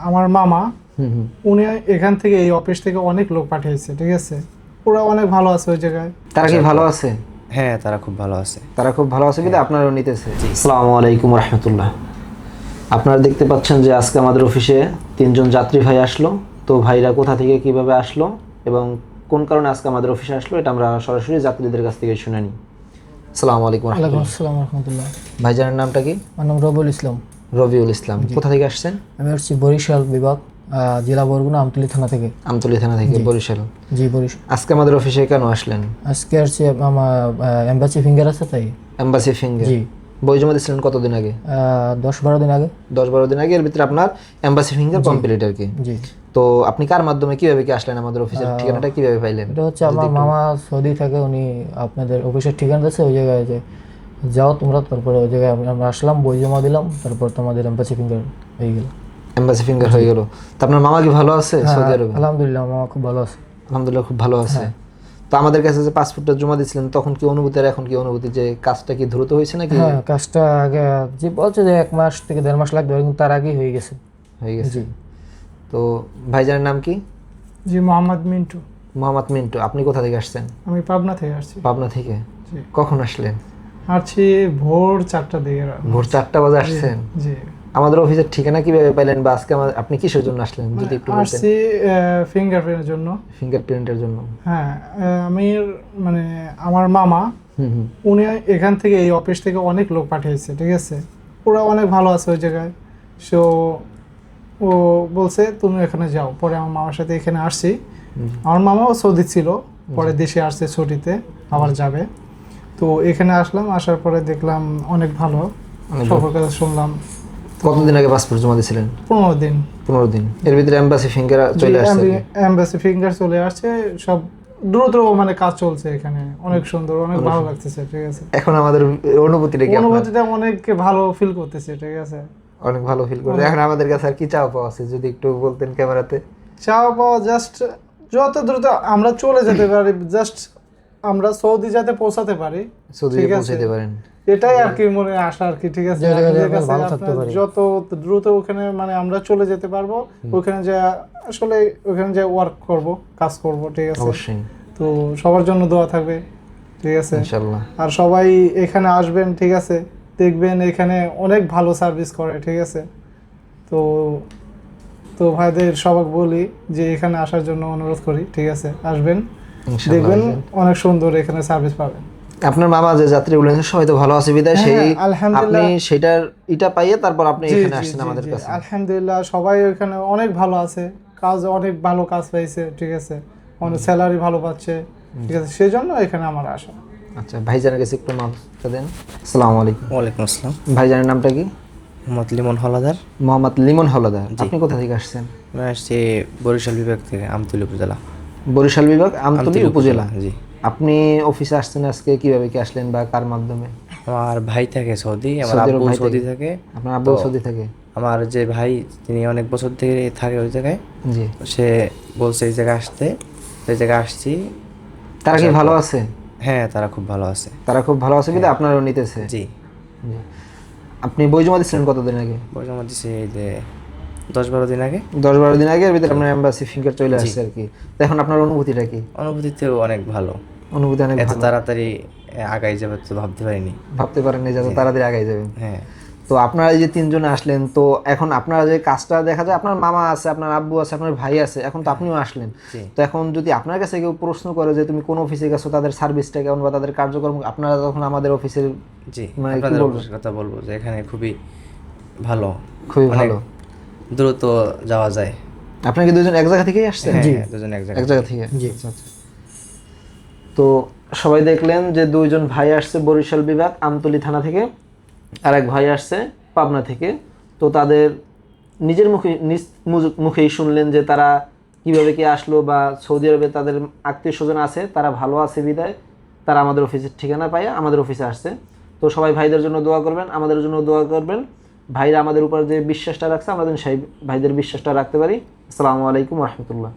আমার মামা উনি এখান থেকে এই অফিস থেকে অনেক লোক পাঠিয়েছে, ঠিক আছে। ওরা অনেক ভালো আছে ওই জায়গায়। তারা কি ভালো আছে? হ্যাঁ, তারা খুব ভালো আছে। তারা খুব ভালো আছে কিন্তু আপনারাও নিতেছে। আসসালামু আলাইকুম রাহমাতুল্লাহ। আপনারা দেখতে পাচ্ছেন যে আজকে আমাদের অফিসে 3 জন যাত্রী ভাই আসলো। তো ভাইরা কোথা থেকে কিভাবে আসলো এবং কোন কারণে আজকে আমাদের অফিসে আসলো এটা আমরা সরাসরি যাত্রীদের কাছ থেকে শুনে নিই। আসসালামু আলাইকুম ওয়ালাইকুম রাহমাতুল্লাহ। আসসালাম রাহমাতুল্লাহ। ভাইজানের নামটা কি? আমার নাম রবিউল ইসলাম। রবিউল ইসলাম। কোথা থেকে আসছেন? আমি আসছি বরিশাল বিভাগ, জেলা বরগুনা, আমতলী থানা থেকে। আমতলী থানা থেকে, বরিশাল। জি, বরিশাল। আজকে আমাদের অফিসে কেন আসলেন? আজকে আসছি আমার এমবাসি ফিঙ্গার আছে তাই। Embassy finger. জি। বই জমা দিয়েছিলেন কতদিন আগে? 10-12 দিন আগে। 10-12 দিন আগে। এর ভিতরে আপনার এমবাসি ফিঙ্গার কমপ্লিট আর কি। জি। তো আপনি কার মাধ্যমে কিভাবে কি আসলেন আমাদের অফিসের ঠিকানাটা কিভাবে পাইলেন? এটা হচ্ছে আমার মামা সৌদি থাকে, উনি আপনাদের অফিসের ঠিকানা দিয়েছে, ওই জায়গায় যে যাও তোমরা, তারপরে ওই জায়গায় আমরা আসলাম, বই জমা দিলাম, তারপর তোমাদের এমবাসি ফিঙ্গার হয়ে গেল। এমবাসি ফিঙ্গার হয়ে গেল। তো আপনার মামা কি ভালো আছে সৌদি আরবে? আলহামদুলিল্লাহ, মামা খুব ভালো আছে। আলহামদুলিল্লাহ, খুব ভালো আছে। তো আমাদের কাছে যে পাসপোর্টটা জমা দিয়েছিলেন তখন কি অনুভূতি আর এখন কি অনুভূতি, যে কাজটা কি দ্রুত হয়েছে নাকি? হ্যাঁ, কাজটা আগে যে বলছে যে 1 মাস থেকে 1.5 মাস লাগবে, কিন্তু তার আগেই হয়ে গেছে। হয়ে গেছে। জি। তো ভাইজানের নাম কি? জি, মোহাম্মদ মিন্টু। মোহাম্মদ মিন্টু। আপনি কোথা থেকে আসছেন? আমি পাবনা থেকে আসছি। পাবনা থেকে। জি। কখন আসলেন? আসছি ভোর 4টা দিকে। ভোর 4টা বাজে আসছেন? জি। আমাদের অফিসের ঠিকানা কিভাবে পাইলেন বা আজকে আপনি কিসের জন্য আসলেন যদি একটু বলতেন? আসছি ফিঙ্গারপ্রিন্টের জন্য। ফিঙ্গারপ্রিন্টের জন্য। হ্যাঁ, আমি মানে আমার মামা উনি এখান থেকে এই অফিস থেকে অনেক লোক পাঠিয়েছে, ঠিক আছে। ওরা অনেক ভালো আছে ওই জায়গায়। সো ও বলছে তুমি এখানে যাও। পরে আমার মামার সাথে এখানে আসছি। আমার মামাও সৌদি ছিল, পরে দেশে আসছে ছুটিতে, আবার যাবে। তো এখানে আসলাম, আসার পরে দেখলাম অনেক ভালো, সবার কথা শুনলাম। কতদিন আগে পাসপোর্ট জমা দিয়েছিলেন? 15 দিন। 15 দিন। এর ভিতরে এমবাসি ফিঙ্গার চলে আসছে? এমবাসি ফিঙ্গার চলে আসছে, সব দ্রুত মানে কাজ চলছে এখানে, অনেক সুন্দর, অনেক ভালো লাগতেছে, ঠিক আছে। এখন আমাদের অনুভূতিটা কি? অনুভূতিটা অনেক ভালো ফিল করতেছে, ঠিক আছে। অনেক ভালো ফিল করে। এখন আমাদের কাছে আর কি চাওয়া পাওয়া আছে যদি একটু বলতেন ক্যামেরাতে? চাওয়া পাওয়া জাস্ট যত দ্রুত আমরা চলে যেতে পারি, জাস্ট আমরা সৌদি যাতে পৌঁছাতে পারি, সৌদি ঠিক আছে? পৌঁছাতে পারেন, এটাই আর কি মনে আশা আর কি, ঠিক আছে। যত দ্রুত ওখানে মানে আমরা চলে যেতে পারবো, ওখানে যা আসলে ওখানে যা ওয়ার্ক করব, কাজ করব, ঠিক আছে। অবশ্যই। তো সবার জন্য দোয়া থাকবে, ঠিক আছে ইনশাআল্লাহ। আর সবাই এখানে আসবেন, ঠিক আছে। দেখবেন এখানে অনেক ভালো সার্ভিস করে, ঠিক আছে। তো তো ভাইদের সবাই বলি যে এখানে আসার জন্য অনুরোধ করি, ঠিক আছে। আসবেন, দেখবেন অনেক সুন্দর এখানে সার্ভিস পাবেন। আপনার মামা যে যাত্রী বলেন সবাই তো ভালো আছে বিদায় সেই আপনি সেটার এটা পাইয়ে তারপর আপনি এখানে আসছেন আমাদের কাছে। আলহামদুলিল্লাহ, সবাই এখানে অনেক ভালো আছে, কাজ অনেক ভালো কাজ পাইছে, ঠিক আছে। অনেক স্যালারি ভালো পাচ্ছে, ঠিক আছে। সেজন্য এখানে আমার আসা। আচ্ছা, ভাইজানের কাছে একটু নামটা দেন। আসসালামু আলাইকুম। ওয়ালাইকুম আসসালাম। ভাইজানের নামটা কি? মোহাম্মদ লিমন হলাদার। মোহাম্মদ লিমন হলাদার। আপনি কোথা থেকে আসছেন? আমি আসছি বরিশাল বিভাগ থেকে, আমতলী উপজেলা। বরিশাল বিভাগ, আমতলী উপজেলা। জি। আপনি অফিসে আসছেন আজকে কিভাবে কি আসলেন বা কার মাধ্যমে? আমার ভাই থাকে সৌদি, আমার আব্বু সৌদি থাকে। আপনার আব্বু সৌদি থাকে? আমার যে ভাই, তিনি অনেক বছর থেকে থাকে ওই জায়গায়। জি। সে বলছে এই জায়গায় আসতে, এই জায়গায় আসছি। তারা কি ভালো আছে? হ্যাঁ, তারা খুব ভালো আছে। তারা খুব ভালো আছে কিন্তু আপনারও নিতেছে? জি। আপনি বই জমা দিয়েছিলেন কতদিন আগে? বই জমা দিছি এই যে 10-12 দিন আগে। 10-12 দিন আগে। এর ভিতরে আপনার এমবাসি ফিঙ্গার চলে আসছে আর কি। তো এখন আপনার অনুভূতিটা কি? অনুভূতিতেও অনেক ভালো। অনুভূতি অনেক এত ভালো। তাড়াতাড়ি আগাই যাবে তো ভাবতে পারিনি। ভাবতে পারেননি যে এত তাড়াতাড়ি আগাই যাবেন। হ্যাঁ। তো আপনারা এই যে 3 জন আসলেন, তো এখন আপনারা যে কাজটা দেখা যায় আপনার মামা আছে, আপনার আব্বু আছে, আপনার ভাই আছে, এখন তো আপনিও আসলেন। তো এখন যদি আপনার কাছে কেউ প্রশ্ন করে যে তুমি কোন অফিসে গেছো, তাদের সার্ভিসটা কেমন বা তাদের কার্যক্রম, আপনারা তখন আমাদের অফিসের জি আপনাদের অফিসের কথা বলবো যে এখানে খুবই ভালো, খুবই ভালো, দ্রুত যাওয়া যায়। আপনারা কি দুজন এক জায়গা থেকেই আসছেন? জি, দুজন এক জায়গা থেকে। জি। তো সবাই দেখলেন যে 2 জন ভাই আসছে বরিশাল বিভাগ আমতলী থানা থেকে, আর এক ভাই আসছে পাবনা থেকে। তো তাদের নিজের মুখেই শুনলেন যে তারা কিভাবে কি আসলো বা সৌদি আরবে তাদের আত্মীয় স্বজন আছে, তারা ভালো আছে বিদায় তারা আমাদের অফিসের ঠিকানা পাইয়া আমাদের অফিসে আসছে। তো সবাই ভাইদের জন্য দোয়া করবেন, আমাদের জন্য দোয়া করবেন। ভাইরা আমাদের উপর যে বিশ্বাসটা রাখছে আমরা যেন সেই ভাইদের বিশ্বাসটা রাখতে পারি। আসসালামু আলাইকুম রহমতুল্লাহ।